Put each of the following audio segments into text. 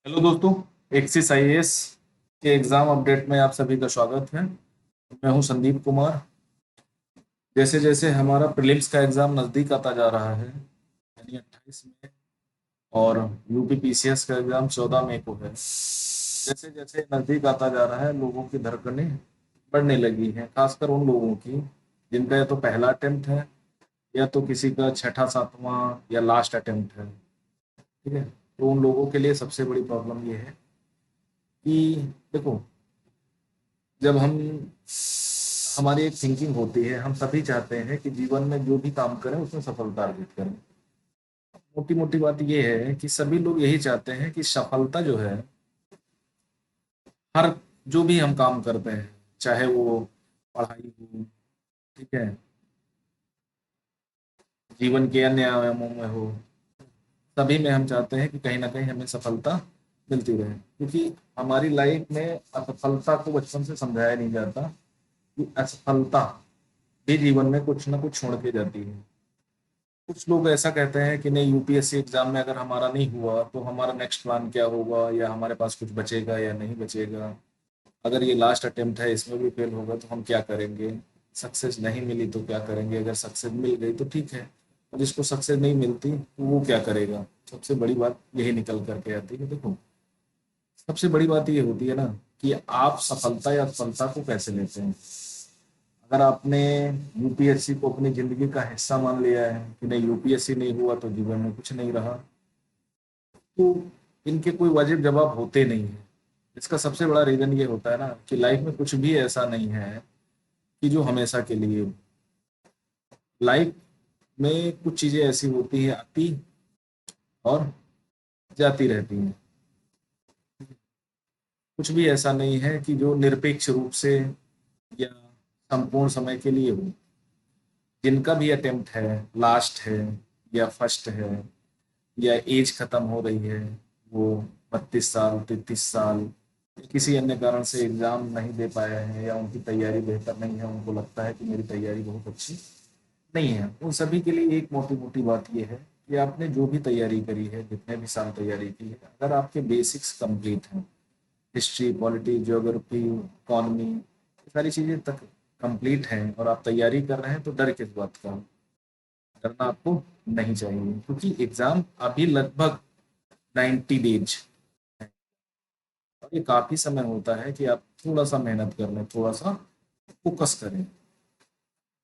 Hello दोस्तों। Axis IAS के exam update में आप सभी का स्वागत है। मैं हूं संदीप कुमार। जैसे जैसे हमारा प्रीलिम्स का एग्जाम नज़दीक आता जा रहा है, यानी 28 मई, और यूपी पीसीएस का एग्जाम 14 मई को है। जैसे जैसे नज़दीक आता जा रहा है, लोगों की धड़कनें बढ़ने लगी हैं, खासकर उन लोगों की जिनका या तो पहला अटेम्प्ट है या तो किसी का छठा सातवां या लास्ट अटेम्प्ट है। ठीक है, तो उन लोगों के लिए सबसे बड़ी प्रॉब्लम ये है कि देखो, जब हमारी एक थिंकिंग होती है, हम सभी चाहते हैं कि जीवन में जो भी काम करें उसमें सफलता अर्जित करें। मोटी मोटी बात यह है कि सभी लोग यही चाहते हैं कि सफलता जो है, हर जो भी हम काम करते हैं, चाहे वो पढ़ाई हो, ठीक है, जीवन के अन्य आयामों में हो, सभी में हम चाहते हैं कि कहीं ना कहीं हमें सफलता मिलती रहे, क्योंकि हमारी लाइफ में असफलता को बचपन से समझाया नहीं जाता कि असफलता भी जीवन में कुछ ना कुछ छोड़ के जाती है। कुछ लोग ऐसा कहते हैं कि नहीं, यूपीएससी एग्जाम में अगर हमारा नहीं हुआ तो हमारा नेक्स्ट प्लान क्या होगा, या हमारे पास कुछ बचेगा या नहीं बचेगा। अगर ये लास्ट अटेम्प्ट है, इसमें भी फेल होगा तो हम क्या करेंगे। सक्सेस नहीं मिली तो क्या करेंगे, अगर सक्सेस मिल गई तो ठीक है, और जिसको सक्सेस नहीं मिलती तो वो क्या करेगा। सबसे बड़ी बात यही निकल करके आती है। देखो, सबसे बड़ी बात ये होती है ना कि आप सफलता या असफलता को कैसे लेते हैं। अगर आपने यूपीएससी को अपनी जिंदगी का हिस्सा मान लिया है कि नहीं, यूपीएससी नहीं हुआ तो जीवन में कुछ नहीं रहा, तो इनके कोई वाजिब जवाब होते नहीं है। इसका सबसे बड़ा रीजन ये होता है ना कि लाइफ में कुछ भी ऐसा नहीं है कि जो हमेशा के लिए हो। लाइफ में कुछ चीजें ऐसी होती है, आती और जाती रहती हैं। कुछ भी ऐसा नहीं है कि जो निरपेक्ष रूप से या संपूर्ण समय के लिए हो। जिनका भी अटेम्प्ट है, लास्ट है या फर्स्ट है, या एज खत्म हो रही है, वो 32 साल, 33 साल, किसी अन्य कारण से एग्जाम नहीं दे पाए हैं, या उनकी तैयारी बेहतर नहीं है, उनको लगता है कि मेरी तैयारी बहुत अच्छी नहीं है, उन सभी के लिए एक मोटी मोटी बात यह है कि आपने जो भी तैयारी करी है, जितने भी साल तैयारी की है, अगर आपके बेसिक्स कंप्लीट हैं, हिस्ट्री, पॉलिटी, ज्योग्राफी, इकोनॉमी, सारी चीजें तक कंप्लीट हैं और आप तैयारी कर रहे हैं, तो डर किस बात का। डरना आपको नहीं चाहिए, क्योंकि एग्जाम अभी लगभग 90 डेज है, और ये काफी समय होता है कि आप थोड़ा सा मेहनत कर लें, थोड़ा सा फोकस करें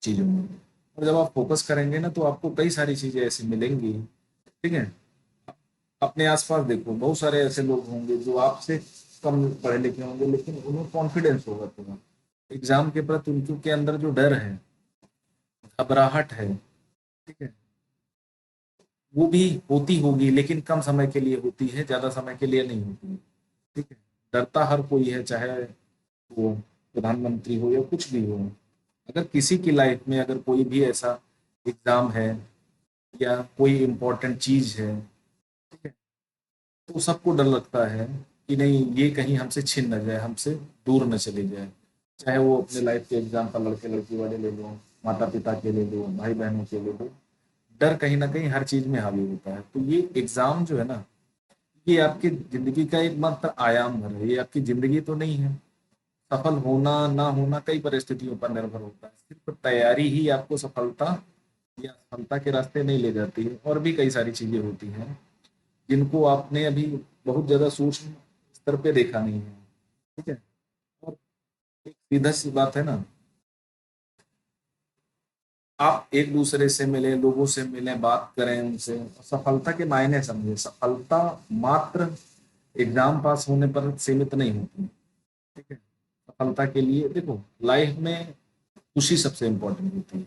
चीजों में। और जब आप फोकस करेंगे ना, तो आपको कई सारी चीजें ऐसी मिलेंगी। ठीक है, अपने आसपास देखो, बहुत सारे ऐसे लोग होंगे जो आपसे कम पढ़े लिखे होंगे, लेकिन उन्हें कॉन्फिडेंस होगा पूरा एग्जाम के प्रति। उनके अंदर जो डर है, घबराहट है, ठीक है, वो भी होती होगी, लेकिन कम समय के लिए होती है, ज्यादा समय के लिए नहीं होती है। ठीक है, डरता हर कोई है, चाहे वो प्रधानमंत्री हो या कुछ भी हो। अगर किसी की लाइफ में अगर कोई भी ऐसा एग्जाम है या कोई इम्पोर्टेंट चीज है, ठीक है, तो सबको डर लगता है कि नहीं, ये कहीं हमसे छिन न जाए, हमसे दूर न चली जाए। चाहे वो अपने लाइफ के एग्जाम्पल लड़के लड़की वाले ले लो, माता पिता के ले लो, भाई बहनों के ले लो, डर कहीं ना कहीं हर चीज में हावी होता है। तो ये एग्जाम जो है ना, ये आपकी जिंदगी का एक मात्र आयाम भर है, ये आपकी जिंदगी तो नहीं है। सफल होना ना होना कई परिस्थितियों पर निर्भर होता है, सिर्फ तैयारी ही आपको सफलता या असफलता के रास्ते नहीं ले जाती है। और भी कई सारी चीजें होती हैं जिनको आपने अभी बहुत ज्यादा सूक्ष्म स्तर पे देखा नहीं है। ठीक है, और एक सीधा सी बात है ना, आप एक दूसरे से मिले, लोगों से मिलें, बात करें उनसे, सफलता के मायने समझे। सफलता मात्र एग्जाम पास होने पर सीमित नहीं होती। ठीक है, सफलता के लिए देखो, लाइफ में खुशी सबसे इम्पोर्टेंट होती है।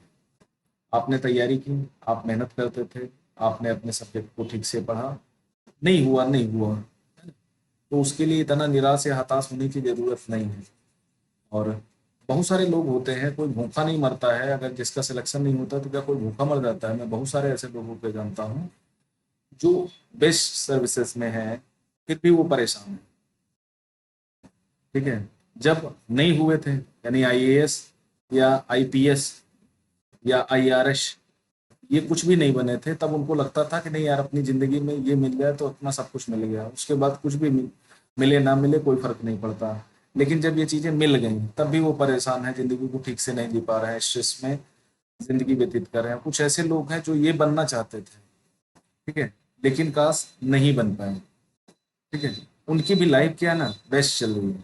आपने तैयारी की, आप मेहनत करते थे, आपने अपने सब्जेक्ट को ठीक से पढ़ा, नहीं हुआ नहीं हुआ, तो उसके लिए इतना निराश या हताश होने की जरूरत नहीं है। और बहुत सारे लोग होते हैं, कोई भूखा नहीं मरता है। अगर जिसका सिलेक्शन नहीं होता तो क्या कोई भूखा मर जाता है। मैं बहुत सारे ऐसे लोगों को जानता हूँ जो बेस्ट सर्विसेज में है, फिर भी वो परेशान है। ठीक है, जब नहीं हुए थे, यानी आईएएस या आईपीएस या आईआरएस, ये कुछ भी नहीं बने थे तब उनको लगता था कि नहीं यार अपनी जिंदगी में ये मिल जाए तो अपना सब कुछ मिल गया, उसके बाद कुछ भी मिले ना मिले कोई फर्क नहीं पड़ता। लेकिन जब ये चीजें मिल गई तब भी वो परेशान है, जिंदगी को ठीक से नहीं जी पा रहे हैं, स्ट्रेस में जिंदगी व्यतीत कर रहे हैं। कुछ ऐसे लोग हैं जो ये बनना चाहते थे, ठीक है, लेकिन काश नहीं बन पाए, ठीक है। उनकी भी लाइफ क्या है ना, बेस्ट चल रही है,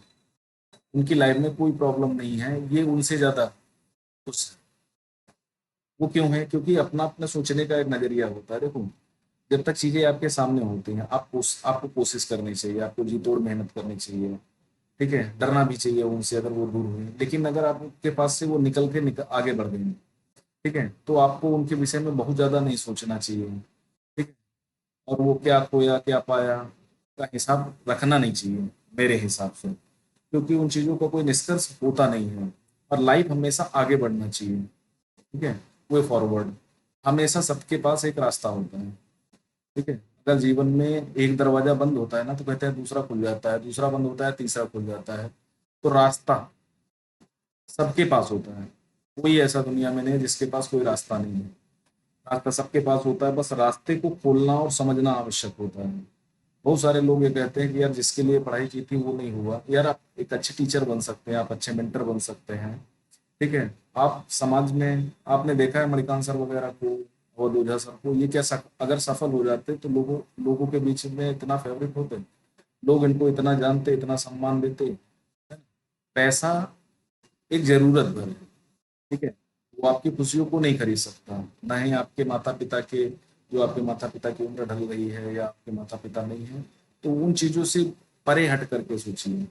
उनकी लाइफ में कोई प्रॉब्लम नहीं है, ये उनसे ज्यादा खुश है। वो क्यों है? क्योंकि अपना अपना सोचने का एक नजरिया होता है। देखो, जब तक चीजें आपके सामने होती हैं आपको कोशिश करनी चाहिए, आपको जी तोड़ मेहनत करनी चाहिए, ठीक है, डरना भी चाहिए उनसे अगर वो दूर हुए। लेकिन अगर आपके पास से वो आगे बढ़ गए, ठीक है, तो आपको उनके विषय में बहुत ज्यादा नहीं सोचना चाहिए, ठीक है। और वो क्या खोया क्या पाया का हिसाब रखना नहीं चाहिए मेरे हिसाब से, क्योंकि उन चीजों का कोई निष्कर्ष होता नहीं है। और लाइफ हमेशा आगे बढ़ना चाहिए, ठीक है, वे फॉरवर्ड। हमेशा सबके पास एक रास्ता होता है, ठीक है। अगर जीवन में एक दरवाजा बंद होता है ना तो कहते हैं दूसरा खुल जाता है, दूसरा बंद होता है तीसरा खुल जाता है। तो रास्ता सबके पास होता है, कोई ऐसा दुनिया में नहीं है जिसके पास कोई रास्ता नहीं है। रास्ता सबके पास होता है, बस रास्ते को खोलना और समझना आवश्यक होता है। बहुत सारे लोग ये कहते हैं कि यार जिसके लिए पढ़ाई की थी वो नहीं हुआ। यार आप एक अच्छे टीचर बन सकते हैं, आप अच्छे मेंटर बन सकते हैं, ठीक है। आप समाज में आपने देखा है मणिकांत सर वगैरह को और ओझा सर को, ये क्या अगर सफल हो जाते तो लोगों लोगों के बीच में इतना फेवरेट होते, लोग इनको इतना जानते, इतना सम्मान देते। पैसा एक जरूरत भर है, ठीक है, वो आपकी खुशियों को नहीं खरीद सकता, ना ही आपके माता पिता के, जो आपके माता पिता की उम्र ढल रही है या आपके माता पिता नहीं है। तो उन चीजों से परे हट करके सोचिए,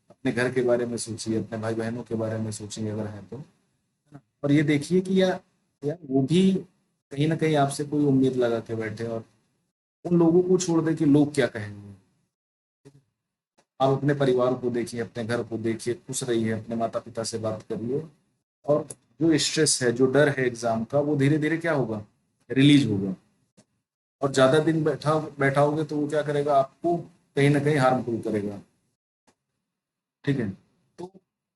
अपने घर के बारे में सोचिए, अपने भाई बहनों के बारे में सोचिए अगर है तो, है ना। और ये देखिए कि या वो भी कहीं ना कहीं आपसे कोई उम्मीद लगा के बैठे, और उन लोगों को छोड़ दे कि लोग क्या कहेंगे। आप अपने परिवार को देखिए, अपने घर को देखिए, खुश रहिए, अपने माता पिता से बात करिए। और जो स्ट्रेस है, जो डर है एग्जाम का, वो धीरे धीरे क्या होगा, रिलीज होगा। और ज्यादा दिन बैठाओगे तो वो क्या करेगा, आपको कहीं ना कहीं हार्मफुल करेगा, ठीक है। तो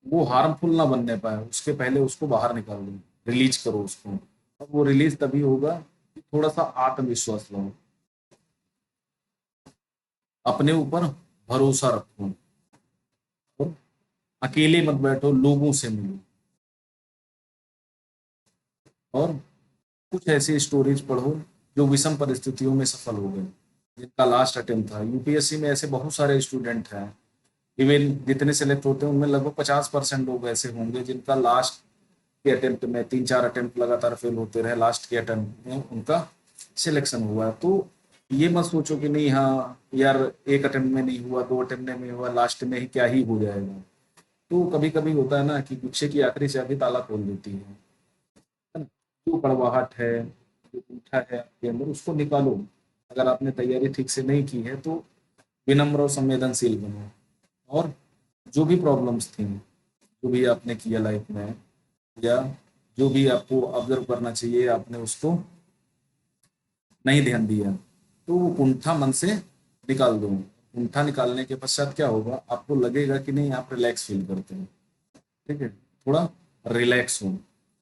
वो हार्मफुल ना बनने पाए उसके पहले उसको बाहर निकाल दो, रिलीज करो उसको। और वो रिलीज तभी होगा कि थोड़ा सा आत्मविश्वास लो, अपने ऊपर भरोसा रखो, और अकेले मत बैठो, लोगों से मिलो। और कुछ ऐसी स्टोरीज पढ़ो जो विषम परिस्थितियों में सफल हो गए, जिनका लास्ट अटेम्प्ट था। यूपीएससी में ऐसे बहुत सारे स्टूडेंट हैं, इवन जितने सेलेक्ट होते हैं उनमें लगभग 50% लोग ऐसे होंगे जिनका लास्ट के अटेम्प्ट में, 3-4 अटेम्प्ट लगातार फेल होते रहे, लास्ट के अटेम्प्ट में उनका सिलेक्शन हुआ। तो ये मत सोचो कि नहीं, हाँ यार एक अटेम्प्ट में नहीं हुआ, 2 अटेम्प्ट में नहीं हुआ, लास्ट में ही क्या ही हो जाएगा। तो कभी कभी होता है ना कि गुच्छे की आखिरी चाबी ताला खोल देती है ना। जो कड़वाहट है, जो उठा है आपके अंदर, उसको निकालो। अगर आपने तैयारी ठीक से नहीं की है तो विनम्र और संवेदनशील बनो। और जो भी प्रॉब्लम्स थी, जो भी आपने किया लाइफ में, या जो भी आपको ऑब्जर्व करना चाहिए आपने उसको नहीं ध्यान दिया, तो वो कुंठा मन से निकाल दो। कुंठा निकालने के पश्चात क्या होगा, आपको लगेगा कि नहीं आप रिलैक्स फील करते हैं, ठीक है, थोड़ा रिलैक्स हो।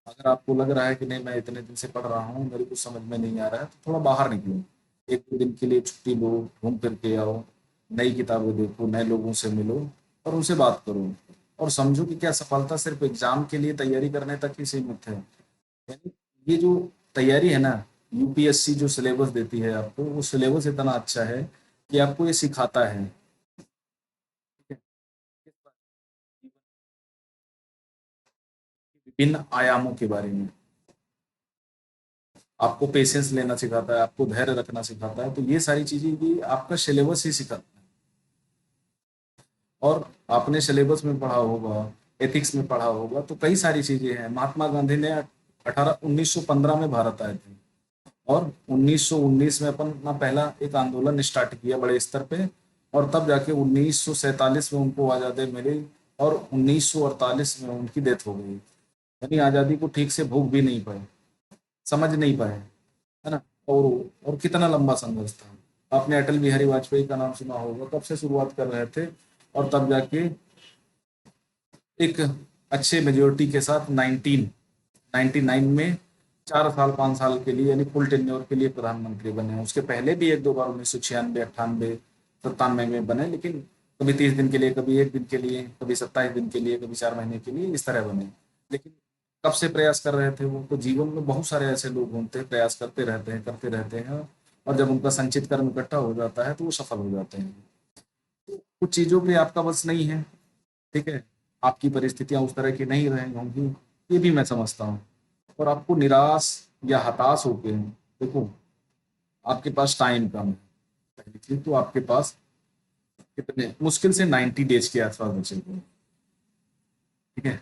अगर आपको लग रहा है कि नहीं मैं इतने दिन से पढ़ रहा हूँ, मेरे को समझ में नहीं आ रहा है, तो थोड़ा बाहर निकलो, 1-2 दिन के लिए छुट्टी लो, घूम फिर के आओ, नई किताबें देखो, नए लोगों से मिलो और उनसे बात करो। और समझो कि क्या सफलता सिर्फ एग्जाम के लिए तैयारी करने तक ही सीमित है। यानी ये जो तैयारी है ना, यूपीएससी जो सिलेबस देती है आपको, वो सिलेबस इतना अच्छा है कि आपको ये सिखाता है, ठीक है, विभिन्न आयामों के बारे में, आपको पेशेंस लेना सिखाता है, आपको धैर्य रखना सिखाता है। तो ये सारी चीजें भी आपका सिलेबस ही सिखाता है। और आपने सिलेबस में पढ़ा होगा, एथिक्स में पढ़ा होगा, तो कई सारी चीजें हैं। महात्मा गांधी ने 1915 में भारत आए थे, और 1919 में अपन अपना पहला एक आंदोलन स्टार्ट किया बड़े स्तर पे, और तब जाके 1947 में उनको आज़ादी मिली, और 1948 में उनकी डेथ हो गई। यानी आज़ादी को ठीक से भोग भी नहीं पाए, समझ नहीं पाए, है ना। और और कितना लंबा संघर्ष था। आपने अटल बिहारी वाजपेयी का नाम सुना होगा, कब से शुरुआत कर रहे थे, और तब जाके एक अच्छे मेजोरिटी के साथ 1999 में 4 साल 5 साल के लिए यानी फुल टेन्योर के लिए प्रधानमंत्री बने। उसके पहले भी एक दो बार 1996 98 97 में बने, लेकिन कभी 30 दिन के लिए, कभी 1 दिन के लिए, कभी 27 दिन के लिए, कभी 4 महीने के लिए, इस तरह बने। लेकिन कब से प्रयास कर रहे थे वो? तो जीवन में बहुत सारे ऐसे लोग होते हैं, प्रयास करते रहते हैं, करते रहते हैं, और जब उनका संचित कर्म इकट्ठा हो जाता है तो वो सफल हो जाते हैं। तो कुछ चीजों पे आपका बस नहीं है, ठीक है, आपकी परिस्थितियां उस तरह की नहीं रही होंगी, ये भी मैं समझता हूँ। और आपको निराश या हताश होके, देखो, आपके पास टाइम कम है। पहली चीज तो आपके पास कितने मुश्किल से 90 डेज के आसपास बचे हुए हैं, ठीक है।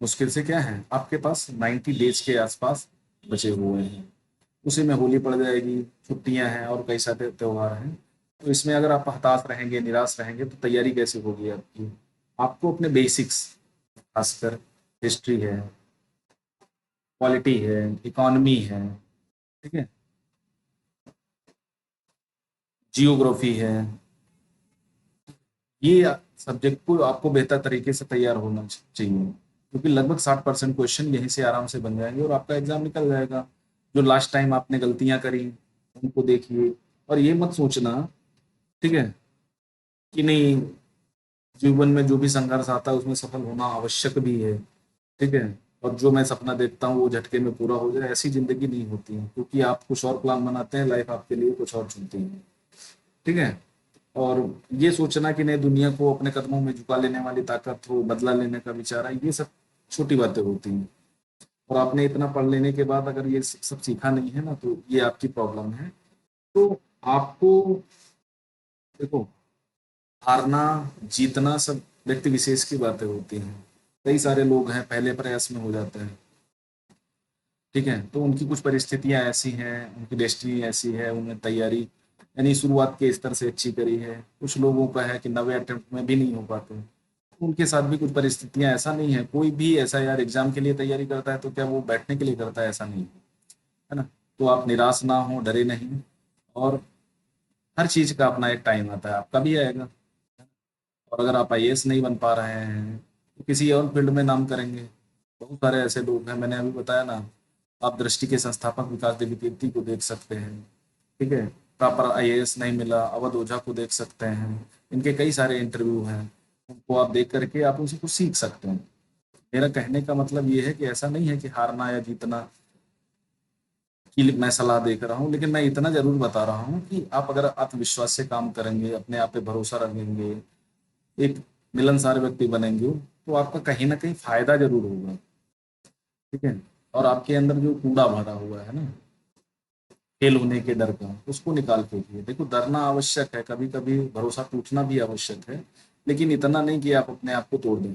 मुश्किल से क्या है, आपके पास 90 डेज के आसपास बचे हुए हैं। उसी में होली पड़ जाएगी, छुट्टियां हैं और कई सारे त्योहार हैं। तो इसमें अगर आप हताश रहेंगे, निराश रहेंगे, तो तैयारी कैसे होगी आपकी? आपको अपने बेसिक्स, खासकर हिस्ट्री है, पॉलिटी है, इकोनॉमी है, ठीक है, जियोग्राफी है, ये सब्जेक्ट को आपको बेहतर तरीके से तैयार होना चाहिए, क्योंकि लगभग 60% क्वेश्चन यहीं से आराम से बन जाएंगे और आपका एग्जाम निकल जाएगा। जो लास्ट टाइम आपने गलतियां करी उनको देखिए, और ये मत सोचना, ठीक है, कि नहीं, जीवन में जो भी संघर्ष आता है उसमें सफल होना आवश्यक भी है, ठीक है, और जो मैं सपना देखता हूँ वो झटके में पूरा हो जाए, ऐसी जिंदगी नहीं होती है, क्योंकि आप कुछ और प्लान बनाते हैं, लाइफ आपके लिए कुछ और चुनती है, ठीक है। और ये सोचना कि नहीं, दुनिया को अपने कदमों में झुका लेने वाली ताकत हो, बदला लेने का विचार है, ये सब छोटी बातें होती हैं। और आपने इतना पढ़ लेने के बाद अगर ये सब सीखा नहीं है ना, तो ये आपकी प्रॉब्लम है। तो आपको, देखो, हारना जीतना सब व्यक्ति विशेष की बातें होती हैं। कई सारे लोग हैं पहले प्रयास में हो जाते हैं, ठीक है, तो उनकी कुछ परिस्थितियां ऐसी हैं, उनकी डेस्टिनी ऐसी है, उन्हें तैयारी यानी शुरुआत के स्तर से अच्छी करी है। कुछ लोगों का है कि 90 अटेम्प्ट में भी नहीं हो पाते, उनके साथ भी कुछ परिस्थितियां, ऐसा नहीं है कोई भी ऐसा यार एग्जाम के लिए तैयारी करता है तो क्या वो बैठने के लिए करता है, ऐसा नहीं है ना। तो आप निराश ना हो, डरे नहीं, और हर चीज का अपना एक टाइम आता है, आपका भी आएगा। और अगर आप आईएएस नहीं बन पा रहे हैं तो किसी और फील्ड में नाम करेंगे। बहुत सारे ऐसे लोग हैं, मैंने अभी बताया ना, आप दृष्टि के संस्थापक विकास देवी कीर्ति को देख सकते हैं, ठीक है, प्रॉपर आईएएस नहीं मिला अवध ओझा को देख सकते हैं। इनके कई सारे इंटरव्यू हैं, उनको आप देख करके आप उनसे कुछ सीख सकते हैं। मेरा कहने का मतलब ये है कि ऐसा नहीं है कि हारना या जीतना की मैं सलाह दे रहा हूँ, लेकिन मैं इतना जरूर बता रहा हूँ कि आप अगर आत्मविश्वास से काम करेंगे, अपने आप पे भरोसा रखेंगे, एक मिलनसार व्यक्ति बनेंगे, तो आपका कहीं ना कहीं फायदा जरूर होगा, ठीक है। और आपके अंदर जो कूड़ा भरा हुआ है ना, फेल होने के डर का, उसको निकाल फेंकिए। देखो, डरना आवश्यक है, कभी कभी भरोसा टूटना भी आवश्यक है, लेकिन इतना नहीं कि आप अपने आप को तोड़ दें।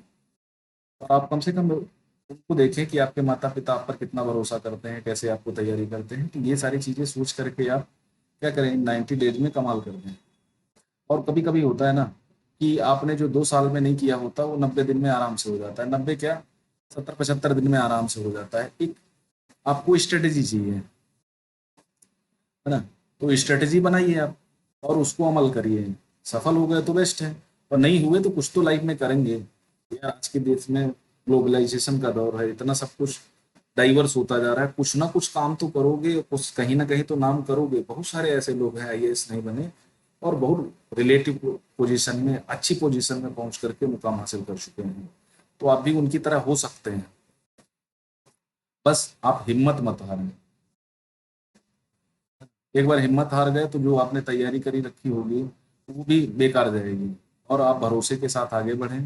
और आप कम से कम उनको देखें कि आपके माता पिता आप पर कितना भरोसा करते हैं, कैसे आपको तैयारी करते हैं, तो ये सारी चीजें सोच करके आप क्या करें, 90 डेज में कमाल कर दें। और कभी कभी होता है ना कि आपने जो 2 साल में नहीं किया होता वो 90 दिन में आराम से हो जाता है, 90 क्या, 70 75 दिन में आराम से हो जाता है। एक आपको स्ट्रेटेजी चाहिए, है ना। तो स्ट्रेटेजी बनाइए आप और उसको अमल करिए। सफल हो गए तो बेस्ट है, और नहीं हुए तो कुछ तो लाइफ में करेंगे। यार आज के देश में ग्लोबलाइजेशन का दौर है, इतना सब कुछ डाइवर्स होता जा रहा है, कुछ ना कुछ काम तो करोगे, कुछ कहीं ना कहीं तो नाम करोगे। बहुत सारे ऐसे लोग हैं आईएएस नहीं बने और बहुत रिलेटिव पोजीशन में, अच्छी पोजीशन में पहुंच करके मुकाम हासिल कर चुके हैं। तो आप भी उनकी तरह हो सकते हैं, बस आप हिम्मत मत हारें। एक बार हिम्मत हार गए तो जो आपने तैयारी करी रखी होगी वो भी बेकार जाएगी। और आप भरोसे के साथ आगे बढ़ें,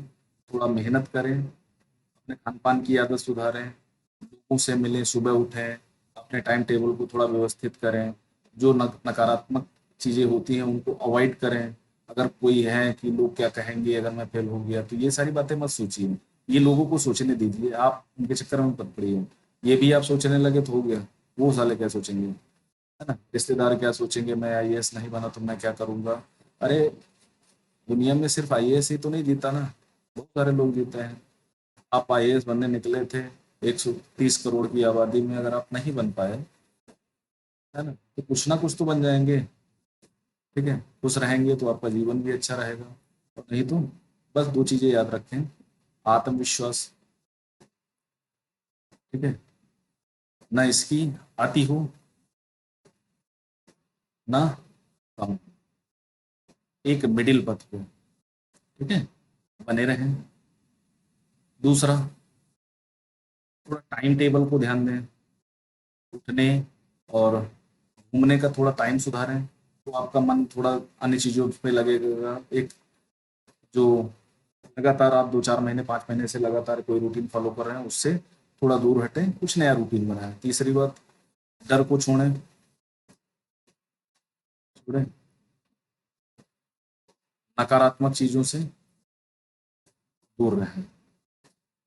थोड़ा मेहनत करें, अपने खान पान की आदत सुधारें, लोगों से मिलें, सुबह उठें, अपने टाइम टेबल को थोड़ा व्यवस्थित करें। जो नकारात्मक चीज़ें होती हैं उनको अवॉइड करें। अगर कोई है कि लोग क्या कहेंगे अगर मैं फेल हो गया, तो ये सारी बातें मत सोचिए, ये लोगों को सोचने दीजिए, आप उनके चक्कर में मत पड़िए। ये भी आप सोचने लगे तो हो गया, वो साले क्या सोचेंगे, है ना, रिश्तेदार क्या सोचेंगे, मैं आईएएस नहीं बना तो मैं क्या करूंगा। अरे, दुनिया में सिर्फ आईएएस ही तो नहीं जीता ना, बहुत सारे लोग जीते हैं। आप आईएएस बनने निकले थे 130 करोड़ की आबादी में, अगर आप नहीं बन पाए, है ना, तो कुछ ना कुछ तो बन जाएंगे, ठीक है। खुश रहेंगे तो आपका जीवन भी अच्छा रहेगा, और नहीं तो बस 2 चीजें याद रखें, आत्मविश्वास, ठीक है, ना इसकी आती हो ना कम, एक मिडिल पथ पे, ठीक है, बने रहें। दूसरा, थोड़ा टाइम टेबल को ध्यान दें, उठने और घूमने का थोड़ा टाइम सुधारें, तो आपका मन थोड़ा अन्य चीज़ों पे लगेगा। एक जो लगातार आप 2-4 महीने 5 महीने से लगातार कोई रूटीन फॉलो कर रहे हैं, उससे थोड़ा दूर हटें, कुछ नया रूटीन बनाएं। तीसरी बात, डर को छोड़ें, छोड़ें, नकारात्मक चीज़ों से दूर रहें।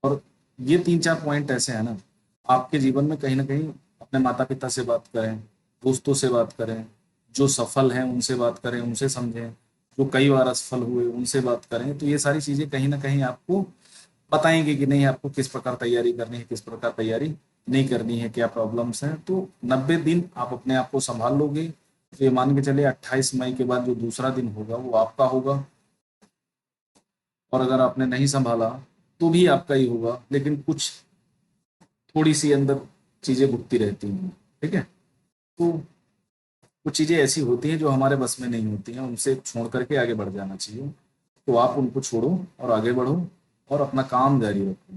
और ये 3-4 पॉइंट ऐसे हैं ना, आपके जीवन में कहीं न कहीं अपने माता-पिता से बात करें, दोस्तों से बात करें, जो सफल हैं उनसे बात करें, उनसे समझें, जो कई बार असफल हुए उनसे बात करें, तो ये सारी चीज़ें कहीं न कहीं आपको बताएँगे कि नहीं आपको किस प्रकार तैयारी करनी है, किस प्रकार तैयारी नहीं करनी है, क्या प्रॉब्लम्स हैं। तो 90 दिन आप अपने आप को सँभाल लोगे, तो ये मान के चलिए 28 मई के बाद जो दूसरा दिन होगा वो आपका होगा। और अगर आपने नहीं सँभाला, तो भी आपका ही होगा, लेकिन कुछ थोड़ी-सी अंदर चीज़ें घुटती रहती हैं, ठीक है? तो कुछ चीज़ें ऐसी होती हैं जो हमारे बस में नहीं होती हैं, उनसे छोड़ कर के आगे बढ़ जाना चाहिए। तो आप उनको छोड़ो और आगे बढ़ो और अपना काम जारी रखो।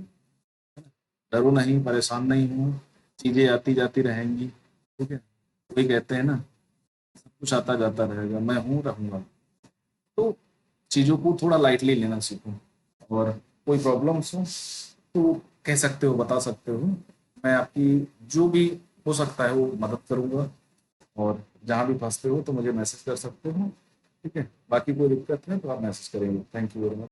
डरो नहीं, परेशान नहीं हो, चीज़ें आती जाती रहेंगी, ठीक है? वही कहते हैं ना, सब कुछ आता जाता रहेगा, मैं हूँ, रहूँगा। तो चीज़ों को थोड़ा लाइटली लेना सीखो, और कोई प्रॉब्लम्स हो तो कह सकते हो, बता सकते हो। मैं आपकी जो भी हो सकता है वो मदद करूँगा, और जहाँ भी फँसते हो तो मुझे मैसेज कर सकते हो, ठीक है? बाकी कोई दिक्कत है तो आप मैसेज करेंगे। Thank you very much.